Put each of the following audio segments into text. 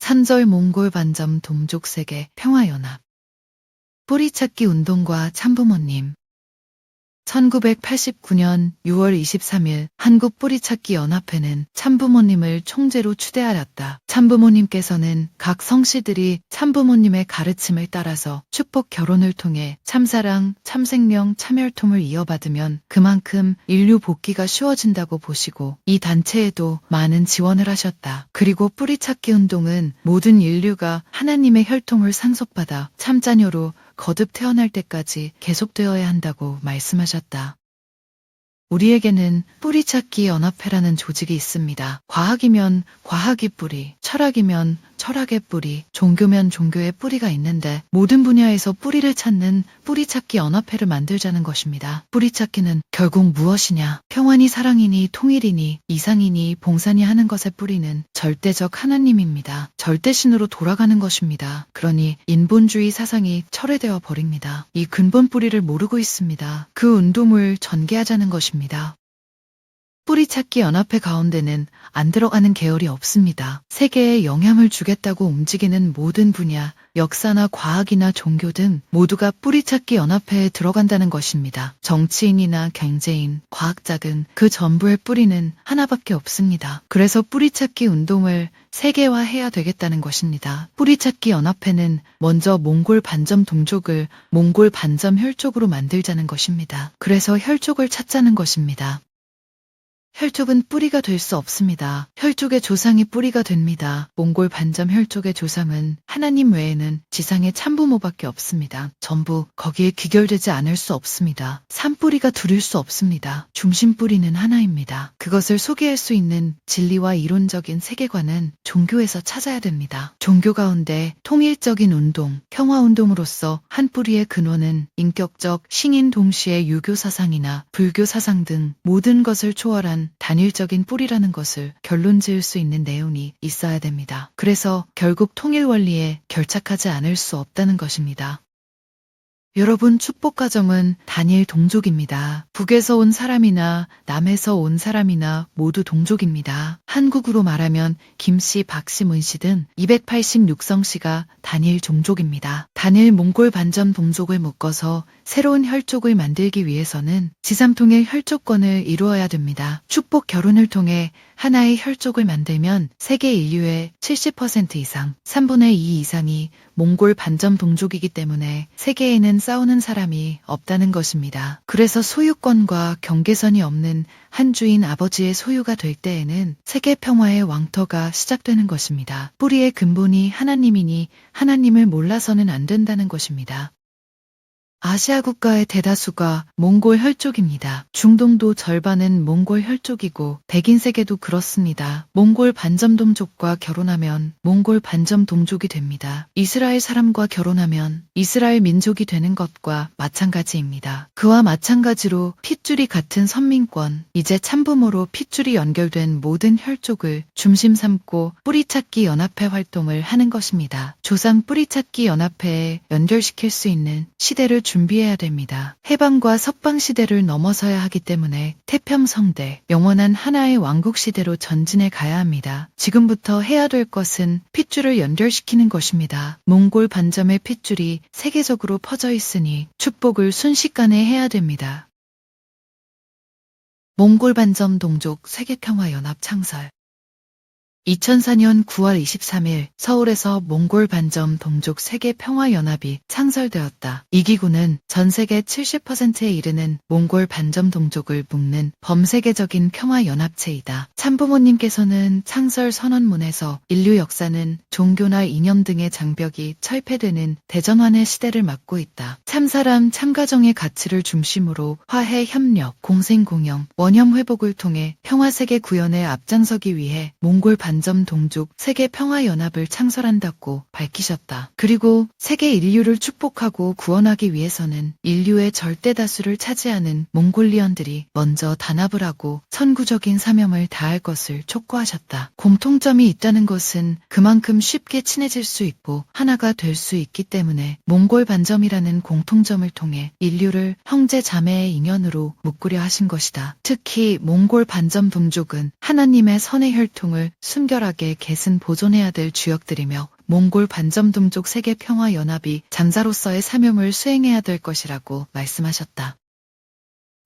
3절 몽골 반점 동족 세계 평화연합. 뿌리찾기 운동과 참부모님. 1989년 6월 23일 한국 뿌리찾기 연합회는 참부모님을 총재로 추대하였다. 참부모님께서는 각 성씨들이 참부모님의 가르침을 따라서 축복 결혼을 통해 참사랑, 참생명, 참혈통을 이어받으면 그만큼 인류 복귀가 쉬워진다고 보시고 이 단체에도 많은 지원을 하셨다. 그리고 뿌리찾기 운동은 모든 인류가 하나님의 혈통을 상속받아 참자녀로 거듭 태어날 때까지 계속되어야 한다고 말씀하셨다. 우리에게는 뿌리찾기 연합회라는 조직이 있습니다. 과학이면 과학의 뿌리, 철학이면 철학의 뿌리, 종교면 종교의 뿌리가 있는데 모든 분야에서 뿌리를 찾는 뿌리찾기 연합회를 만들자는 것입니다. 뿌리찾기는 결국 무엇이냐? 평안이 사랑이니 통일이니 이상이니 봉산이 하는 것의 뿌리는 절대적 하나님입니다. 절대신으로 돌아가는 것입니다. 그러니 인본주의 사상이 철회되어 버립니다. 이 근본 뿌리를 모르고 있습니다. 그 운동을 전개하자는 것입니다. 뿌리찾기 연합회 가운데는 안 들어가는 계열이 없습니다. 세계에 영향을 주겠다고 움직이는 모든 분야, 역사나 과학이나 종교 등 모두가 뿌리찾기 연합회에 들어간다는 것입니다. 정치인이나 경제인, 과학자 등 그 전부의 뿌리는 하나밖에 없습니다. 그래서 뿌리찾기 운동을 세계화해야 되겠다는 것입니다. 뿌리찾기 연합회는 먼저 몽골 반점 동족을 몽골 반점 혈족으로 만들자는 것입니다. 그래서 혈족을 찾자는 것입니다. 혈족은 뿌리가 될 수 없습니다. 혈족의 조상이 뿌리가 됩니다. 몽골 반점 혈족의 조상은 하나님 외에는 지상의 참부모밖에 없습니다. 전부 거기에 귀결되지 않을 수 없습니다. 산뿌리가 두릴 수 없습니다. 중심 뿌리는 하나입니다. 그것을 소개할 수 있는 진리와 이론적인 세계관은 종교에서 찾아야 됩니다. 종교 가운데 통일적인 운동, 평화운동으로서 한 뿌리의 근원은 인격적 신인 동시에 유교 사상이나 불교 사상 등 모든 것을 초월한 단일적인 뿌리라는 것을 결론 지을 수 있는 내용이 있어야 됩니다. 그래서 결국 통일 원리에 결착하지 않을 수 없다는 것입니다. 여러분, 축복 가정은 단일 동족입니다. 북에서 온 사람이나 남에서 온 사람이나 모두 동족입니다. 한국으로 말하면 김씨, 박씨, 문씨 등 286성씨가 단일 종족입니다. 단일 몽골 반점 동족을 묶어서 새로운 혈족을 만들기 위해서는 지3통일 혈족권을 이루어야 됩니다. 축복 결혼을 통해 하나의 혈족을 만들면 세계 인류의 70% 이상, 3분의 2 이상이 몽골 반점 동족이기 때문에 세계에는 싸우는 사람이 없다는 것입니다. 그래서 소유권과 경계선이 없는 한 주인 아버지의 소유가 될 때에는 세계 평화의 왕터가 시작되는 것입니다. 뿌리의 근본이 하나님이니 하나님을 몰라서는 안 된다는 것입니다. 아시아 국가의 대다수가 몽골 혈족입니다. 중동도 절반은 몽골 혈족이고 백인 세계도 그렇습니다. 몽골 반점 동족과 결혼하면 몽골 반점 동족이 됩니다. 이스라엘 사람과 결혼하면 이스라엘 민족이 되는 것과 마찬가지입니다. 그와 마찬가지로 핏줄이 같은 선민권, 이제 참부모로 핏줄이 연결된 모든 혈족을 중심 삼고 뿌리찾기 연합회 활동을 하는 것입니다. 조상 뿌리찾기 연합회에 연결시킬 수 있는 시대를 준비해야 됩니다. 해방과 석방 시대를 넘어서야 하기 때문에 태평성대, 영원한 하나의 왕국 시대로 전진해 가야 합니다. 지금부터 해야 될 것은 핏줄을 연결시키는 것입니다. 몽골 반점의 핏줄이 세계적으로 퍼져 있으니 축복을 순식간에 해야 됩니다. 몽골 반점 동족 세계평화연합 창설. 2004년 9월 23일 서울에서 몽골 반점 동족 세계평화연합이 창설되었다. 이 기구는 전 세계 70%에 이르는 몽골 반점 동족을 묶는 범세계적인 평화연합체이다. 참부모님께서는 창설 선언문에서 인류 역사는 종교나 이념 등의 장벽이 철폐되는 대전환의 시대를 맞고 있다. 참사람, 참가정의 가치를 중심으로 화해, 협력, 공생공영, 원념 회복을 통해 평화세계 구현에 앞장서기 위해 몽골 반점 동족 세계평화연합을 창설한다고 밝히셨다. 그리고 세계 인류를 축복하고 구원하기 위해서는 인류의 절대 다수를 차지하는 몽골리언들이 먼저 단합을 하고 선구적인 사명을 다할 것을 촉구하셨다. 공통점이 있다는 것은 그만큼 쉽게 친해질 수 있고 하나가 될 수 있기 때문에 몽골 반점이라는 공통점을 통해 인류를 형제 자매의 인연으로 묶으려 하신 것이다. 특히 몽골 반점 동족은 하나님의 선의 혈통을 순결하게 계승 보존해야 될 주역들이며 몽골 반점 동족 세계 평화 연합이 장자로서의 사명을 수행해야 될 것이라고 말씀하셨다.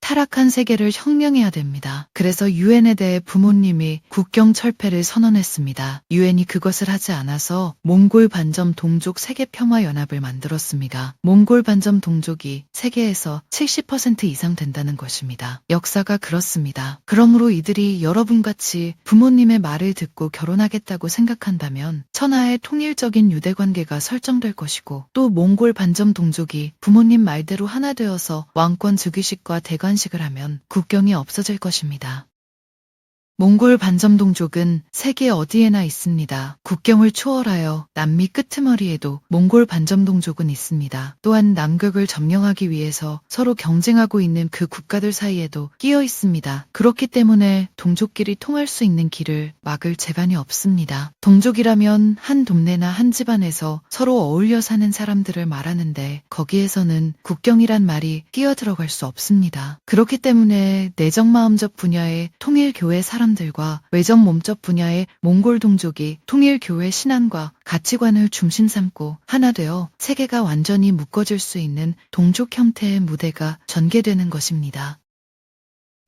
타락한 세계를 혁명해야 됩니다. 그래서 유엔에 대해 부모님이 국경 철폐를 선언했습니다. 유엔이 그것을 하지 않아서 몽골 반점 동족 세계평화연합을 만들었습니다. 몽골 반점 동족이 세계에서 70% 이상 된다는 것입니다. 역사가 그렇습니다. 그러므로 이들이 여러분같이 부모님의 말을 듣고 결혼하겠다고 생각한다면 천하의 통일적인 유대관계가 설정될 것이고 또 몽골 반점 동족이 부모님 말대로 하나 되어서 왕권 즉위식과 대관 식을 하면 국경이 없어질 것입니다. 몽골 반점 동족은 세계 어디에나 있습니다. 국경을 초월하여 남미 끄트머리에도 몽골 반점 동족은 있습니다. 또한 남극을 점령하기 위해서 서로 경쟁하고 있는 그 국가들 사이에도 끼어 있습니다. 그렇기 때문에 동족끼리 통할 수 있는 길을 막을 재간이 없습니다. 동족이라면 한 동네나 한 집안에서 서로 어울려 사는 사람들을 말하는데 거기에서는 국경이란 말이 끼어 들어갈 수 없습니다. 그렇기 때문에 내정마음적 분야의 통일교회 사람들과 외적 몸적 분야의 몽골 동족이 통일교회 신앙과 가치관을 중심 삼고 하나 되어 세계가 완전히 묶어질 수 있는 동족 형태의 무대가 전개되는 것입니다.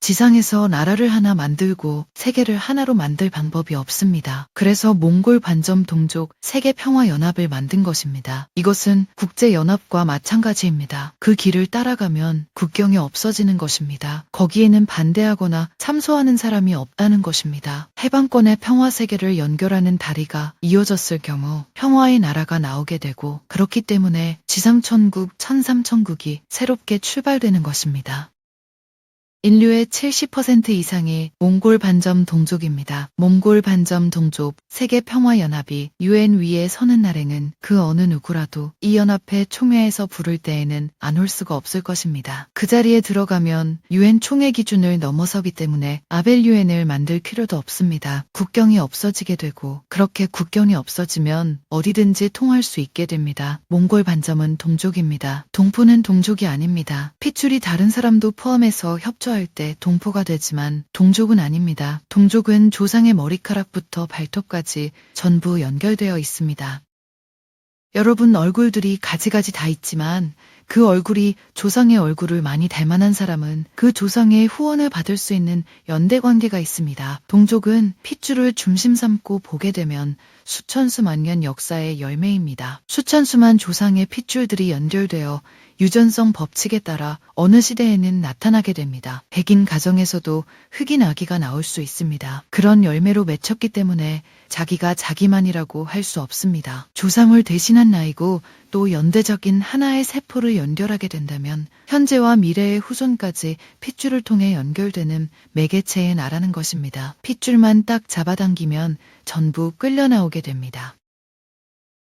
지상에서 나라를 하나 만들고 세계를 하나로 만들 방법이 없습니다. 그래서 몽골 반점 동족 세계평화연합을 만든 것입니다. 이것은 국제연합과 마찬가지입니다. 그 길을 따라가면 국경이 없어지는 것입니다. 거기에는 반대하거나 참소하는 사람이 없다는 것입니다. 해방권의 평화세계를 연결하는 다리가 이어졌을 경우 평화의 나라가 나오게 되고 그렇기 때문에 지상천국, 천삼천국이 새롭게 출발되는 것입니다. 인류의 70% 이상이 몽골 반점 동족입니다. 몽골 반점 동족 세계평화연합이 유엔 위에 서는 날에는 그 어느 누구라도 이 연합회 총회에서 부를 때에는 안 올 수가 없을 것입니다. 그 자리에 들어가면 유엔 총회 기준을 넘어서기 때문에 아벨 유엔을 만들 필요도 없습니다. 국경이 없어지게 되고 그렇게 국경이 없어지면 어디든지 통할 수 있게 됩니다. 몽골 반점은 동족입니다. 동포는 동족이 아닙니다. 핏줄이 다른 사람도 포함해서 협조할 때 동포가 되지만 동족은 아닙니다. 동족은 조상의 머리카락부터 발톱까지 전부 연결되어 있습니다. 여러분 얼굴들이 가지가지 다 있지만 그 얼굴이 조상의 얼굴을 많이 닮아난 사람은 그 조상의 후원을 받을 수 있는 연대관계가 있습니다. 동족은 핏줄을 중심 삼고 보게 되면 수천수만 년 역사의 열매입니다. 수천수만 조상의 핏줄들이 연결되어 유전성 법칙에 따라 어느 시대에는 나타나게 됩니다. 백인 가정에서도 흑인 아기가 나올 수 있습니다. 그런 열매로 맺혔기 때문에 자기가 자기만이라고 할 수 없습니다. 조상을 대신한 나이고 또 연대적인 하나의 세포를 연결하게 된다면 현재와 미래의 후손까지 핏줄을 통해 연결되는 매개체의 나라는 것입니다. 핏줄만 딱 잡아당기면 전부 끌려나오게 됩니다.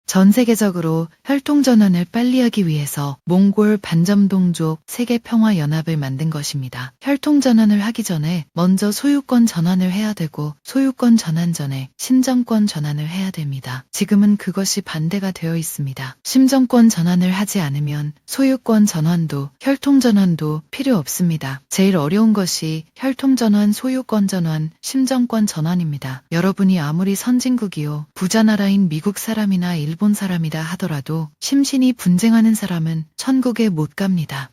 전 세계적으로 혈통전환을 빨리 하기 위해서 몽골 반점동족 세계평화연합을 만든 것입니다. 혈통전환을 하기 전에 먼저 소유권 전환을 해야 되고 소유권 전환 전에 심정권 전환을 해야 됩니다. 지금은 그것이 반대가 되어 있습니다. 심정권 전환을 하지 않으면 소유권 전환도 혈통전환도 필요 없습니다. 제일 어려운 것이 혈통전환, 소유권 전환, 심정권 전환입니다. 여러분이 아무리 선진국이요 부자 나라인 미국 사람이나 일본 사람이라 하더라도 심신이 분쟁하는 사람은 천국에 못 갑니다.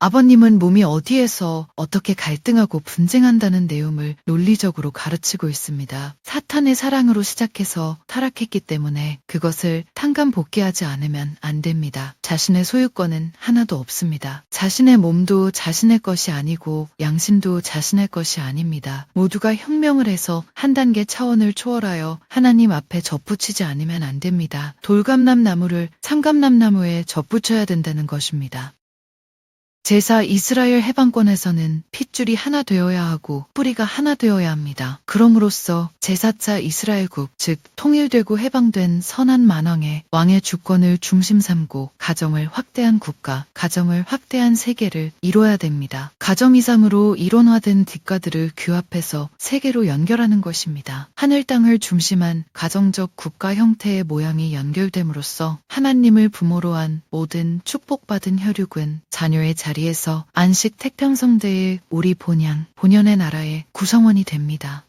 아버님은 몸이 어디에서 어떻게 갈등하고 분쟁한다는 내용을 논리적으로 가르치고 있습니다. 사탄의 사랑으로 시작해서 타락했기 때문에 그것을 탕감복귀하지 않으면 안 됩니다. 자신의 소유권은 하나도 없습니다. 자신의 몸도 자신의 것이 아니고 양심도 자신의 것이 아닙니다. 모두가 혁명을 해서 한 단계 차원을 초월하여 하나님 앞에 접붙이지 않으면 안 됩니다. 돌감람나무를 참감람나무에 접붙여야 된다는 것입니다. 제사 이스라엘 해방권에서는 핏줄이 하나 되어야 하고 뿌리가 하나 되어야 합니다. 그럼으로써 제사자 이스라엘국, 즉 통일되고 해방된 선한 만왕의 왕의 주권을 중심 삼고 가정을 확대한 국가, 가정을 확대한 세계를 이뤄야 됩니다. 가정 이상으로 이론화된 뒷가들을 규합해서 세계로 연결하는 것입니다. 하늘 땅을 중심한 가정적 국가 형태의 모양이 연결됨으로써 하나님을 부모로 한 모든 축복받은 혈육은 자녀의 자리에서 안식 태평성대의 우리 본연의 나라의 구성원이 됩니다.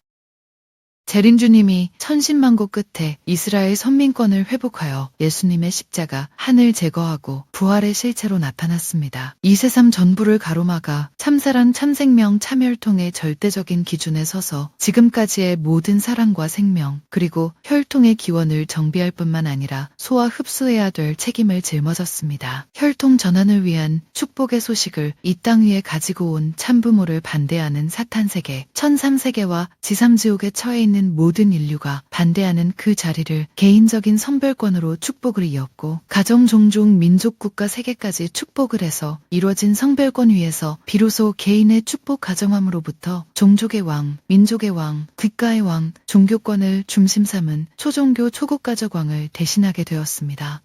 재림주님이 천신만고 끝에 이스라엘 선민권을 회복하여 예수님의 십자가 한을 제거하고 부활의 실체로 나타났습니다. 이 세상 전부를 가로막아 참사랑 참생명 참혈통의 절대적인 기준에 서서 지금까지의 모든 사랑과 생명 그리고 혈통의 기원을 정비할 뿐만 아니라 소화 흡수해야 될 책임을 짊어졌습니다. 혈통 전환을 위한 축복의 소식을 이 땅 위에 가지고 온 참부모를 반대하는 사탄세계, 천삼세계와 지삼지옥에 처해 있는 모든 인류가 반대하는 그 자리를 개인적인 선별권으로 축복을 이었고 가정, 종족, 민족, 국가, 세계까지 축복을 해서 이루어진 성별권 위에서 비로소 개인의 축복 가정함으로부터 종족의 왕, 민족의 왕, 국가의 왕, 종교권을 중심 삼은 초종교 초국가적 왕을 대신하게 되었습니다.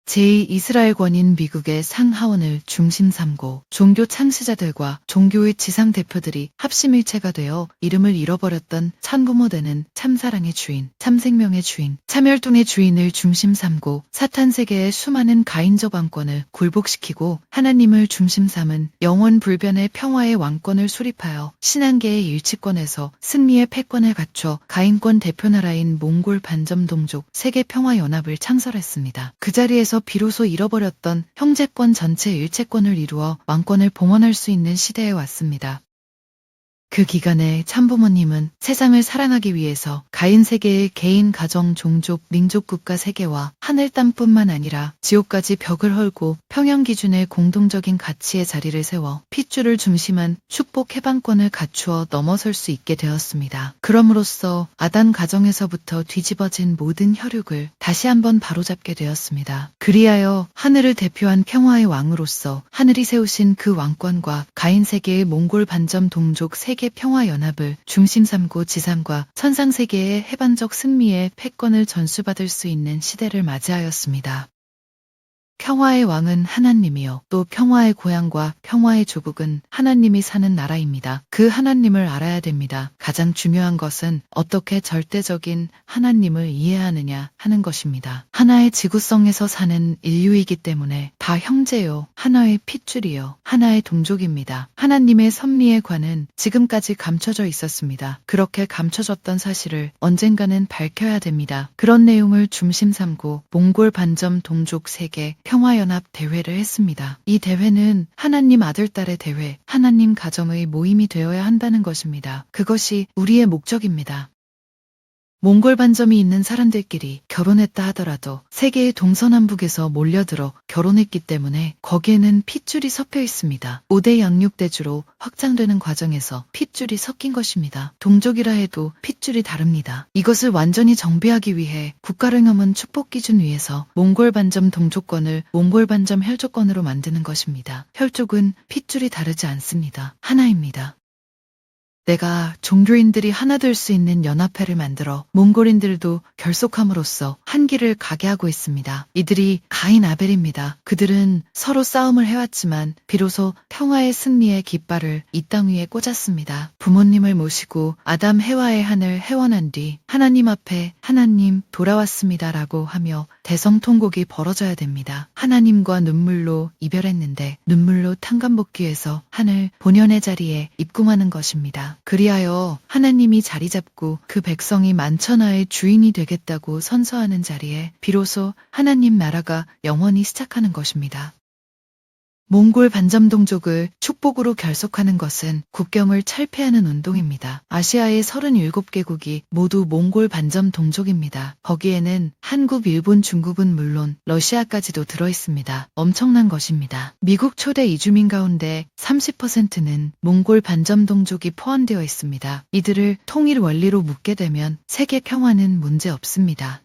제2이스라엘권인 미국의 상하원을 중심 삼고 종교 창시자들과 종교의 지상 대표들이 합심일체가 되어 이름을 잃어버렸던 참부모되는 참사랑의 주인, 참생명의 주인, 참혈통의 주인을 중심 삼고 사탄세계의 수많은 가인적 왕권을 굴복시키고 하나님을 중심 삼은 영원 불변의 평화의 왕권을 수립하여 신앙계의 일치권에서 승리의 패권을 갖춰 가인권 대표나라인 몽골 반점동족 세계평화연합을 창설했습니다. 그 자리에서 비로소 잃어버렸던 형제권 전체 일체권을 이루어 왕권을 봉헌할 수 있는 시대에 왔습니다. 그 기간에 참부모님은 세상을 사랑하기 위해서 가인 세계의 개인, 가정, 종족, 민족, 국가 세계와 하늘 땅뿐만 아니라 지옥까지 벽을 헐고 평형 기준의 공동적인 가치의 자리를 세워 핏줄을 중심한 축복 해방권을 갖추어 넘어설 수 있게 되었습니다. 그럼으로써 아담 가정에서부터 뒤집어진 모든 혈육을 다시 한번 바로잡게 되었습니다. 그리하여 하늘을 대표한 평화의 왕으로서 하늘이 세우신 그 왕권과 가인 세계의 몽골 반점 동족 세계 평화연합을 중심 삼고 지상과 천상세계의 해방적 승리의 패권을 전수받을 수 있는 시대를 맞이하였습니다. 평화의 왕은 하나님이요. 또 평화의 고향과 평화의 조국은 하나님이 사는 나라입니다. 그 하나님을 알아야 됩니다. 가장 중요한 것은 어떻게 절대적인 하나님을 이해하느냐 하는 것입니다. 하나의 지구성에서 사는 인류이기 때문에 다 형제요. 하나의 핏줄이요. 하나의 동족입니다. 하나님의 섭리의 관은 지금까지 감춰져 있었습니다. 그렇게 감춰졌던 사실을 언젠가는 밝혀야 됩니다. 그런 내용을 중심 삼고 몽골 반점 동족 세계 평화연합 대회를 했습니다. 이 대회는 하나님 아들딸의 대회, 하나님 가정의 모임이 되어야 한다는 것입니다. 그것이 우리의 목적입니다. 몽골 반점이 있는 사람들끼리 결혼했다 하더라도 세계의 동서남북에서 몰려들어 결혼했기 때문에 거기에는 핏줄이 섞여 있습니다. 5대 양육대주로 확장되는 과정에서 핏줄이 섞인 것입니다. 동족이라 해도 핏줄이 다릅니다. 이것을 완전히 정비하기 위해 국가를 넘은 축복 기준 위에서 몽골 반점 동족권을 몽골 반점 혈족권으로 만드는 것입니다. 혈족은 핏줄이 다르지 않습니다. 하나입니다. 내가 종교인들이 하나 될 수 있는 연합회를 만들어 몽골인들도 결속함으로써 한 길을 가게 하고 있습니다. 이들이 가인 아벨입니다. 그들은 서로 싸움을 해왔지만 비로소 평화의 승리의 깃발을 이 땅 위에 꽂았습니다. 부모님을 모시고 아담 해와의 한을 해원한 뒤 하나님 앞에 하나님 돌아왔습니다라고 하며 대성통곡이 벌어져야 됩니다. 하나님과 눈물로 이별했는데 눈물로 탕감복귀해서 하늘 본연의 자리에 입궁하는 것입니다. 그리하여 하나님이 자리 잡고 그 백성이 만천하의 주인이 되겠다고 선서하는 자리에 비로소 하나님 나라가 영원히 시작하는 것입니다. 몽골 반점동족을 축복으로 결속하는 것은 국경을 철폐하는 운동입니다. 아시아의 37개국이 모두 몽골 반점동족입니다. 거기에는 한국, 일본, 중국은 물론 러시아까지도 들어있습니다. 엄청난 것입니다. 미국 초대 이주민 가운데 30%는 몽골 반점동족이 포함되어 있습니다. 이들을 통일 원리로 묶게 되면 세계 평화는 문제 없습니다.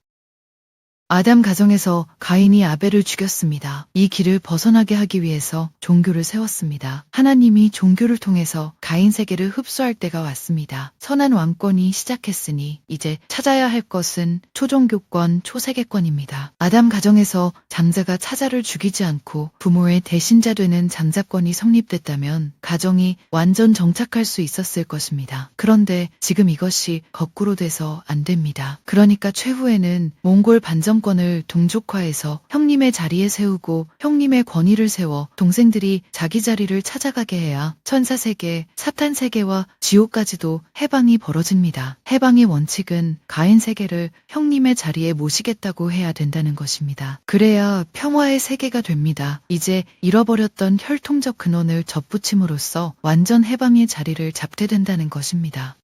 아담 가정에서 가인이 아벨을 죽였습니다. 이 길을 벗어나게 하기 위해서 종교를 세웠습니다. 하나님이 종교를 통해서 가인 세계를 흡수할 때가 왔습니다. 선한 왕권이 시작했으니 이제 찾아야 할 것은 초종교권, 초세계권입니다. 아담 가정에서 장자가 차자를 죽이지 않고 부모의 대신자 되는 장자권이 성립됐다면 가정이 완전 정착할 수 있었을 것입니다. 그런데 지금 이것이 거꾸로 돼서 안 됩니다. 그러니까 최후에는 몽골 반정권을 동족화해서 형님의 자리에 세우고 형님의 권위를 세워 동생들이 자기 자리를 찾아가게 해야 천사세계, 사탄세계와 지옥까지도 해방이 벌어집니다. 해방의 원칙은 가인 세계를 형님의 자리에 모시겠다고 해야 된다는 것입니다. 그래야 평화의 세계가 됩니다. 이제 잃어버렸던 혈통적 근원을 접붙임으로써 완전 해방의 자리를 잡게 된다는 것입니다.